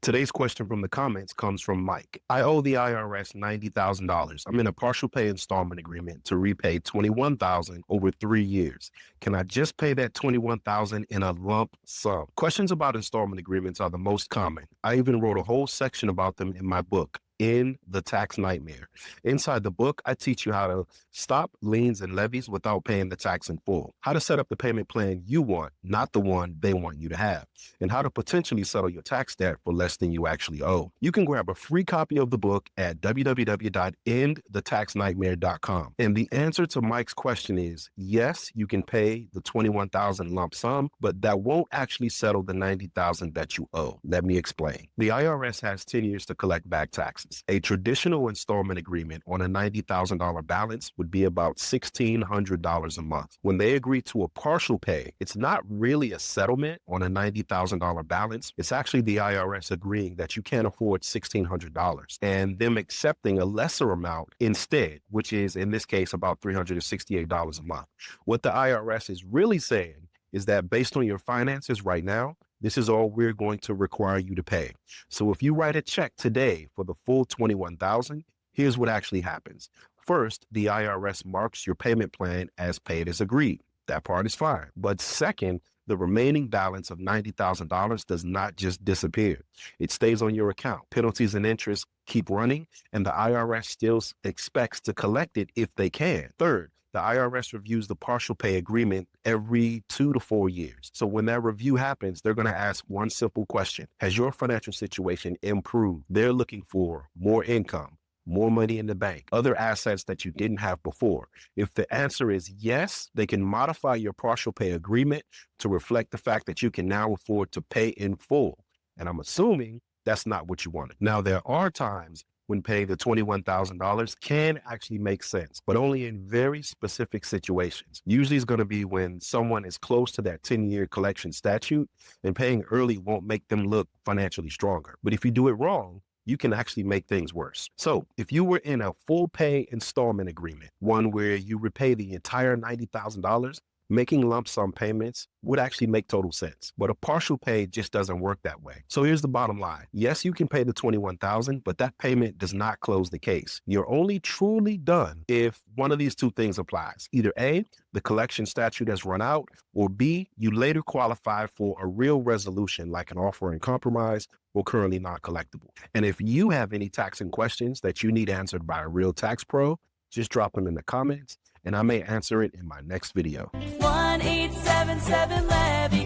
Today's question from the comments comes from Mike. I owe the IRS $90,000. I'm in a partial pay installment agreement to repay $21,000 over 3 years. Can I just pay that $21,000 in a lump sum? Questions about installment agreements are the most common. I even wrote a whole section about them in my book, In the Tax Nightmare. Inside the book, I teach you how to stop liens and levies without paying the tax in full, how to set up the payment plan you want, not the one they want you to have, and how to potentially settle your tax debt for less than you actually owe. You can grab a free copy of the book at www.endthetaxnightmare.com. And the answer to Mike's question is yes, you can pay the $21,000 lump sum, but that won't actually settle the $90,000 that you owe. Let me explain. The IRS has 10 years to collect back taxes. A traditional installment agreement on a $90,000 balance would be about $1,600 a month. When they agree to a partial pay, it's not really a settlement on a $90,000 balance. It's actually the IRS agreeing that you can't afford $1,600 and them accepting a lesser amount instead, which is in this case about $368 a month. What the IRS is really saying is that based on your finances right now, this is all we're going to require you to pay. So if you write a check today for the full $21,000, here's what actually happens. First, the IRS marks your payment plan as paid as agreed. That part is fine. But second, the remaining balance of $90,000 does not just disappear. It stays on your account. Penalties and interest keep running, and the IRS still expects to collect it if they can. Third, the IRS reviews the partial pay agreement every 2 to 4 years. So when that review happens, they're going to ask one simple question. Has your financial situation improved? They're looking for more income, more money in the bank, other assets that you didn't have before. If the answer is yes, they can modify your partial pay agreement to reflect the fact that you can now afford to pay in full. And I'm assuming that's not what you wanted. Now, there are times when paying the $21,000 can actually make sense, but only in very specific situations. Usually it's going to be when someone is close to that 10-year collection statute, and paying early won't make them look financially stronger. But if you do it wrong, you can actually make things worse. So if you were in a full pay installment agreement, one where you repay the entire $90,000, making lump sum payments would actually make total sense. But a partial pay just doesn't work that way. So here's the bottom line. Yes, you can pay the $21,000, but that payment does not close the case. You're only truly done if one of these two things applies. Either A, the collection statute has run out, or B, you later qualify for a real resolution like an offer in compromise or currently not collectible. And if you have any taxing questions that you need answered by a real tax pro, just drop them in the comments and I may answer it in my next video. 1-877-LEVY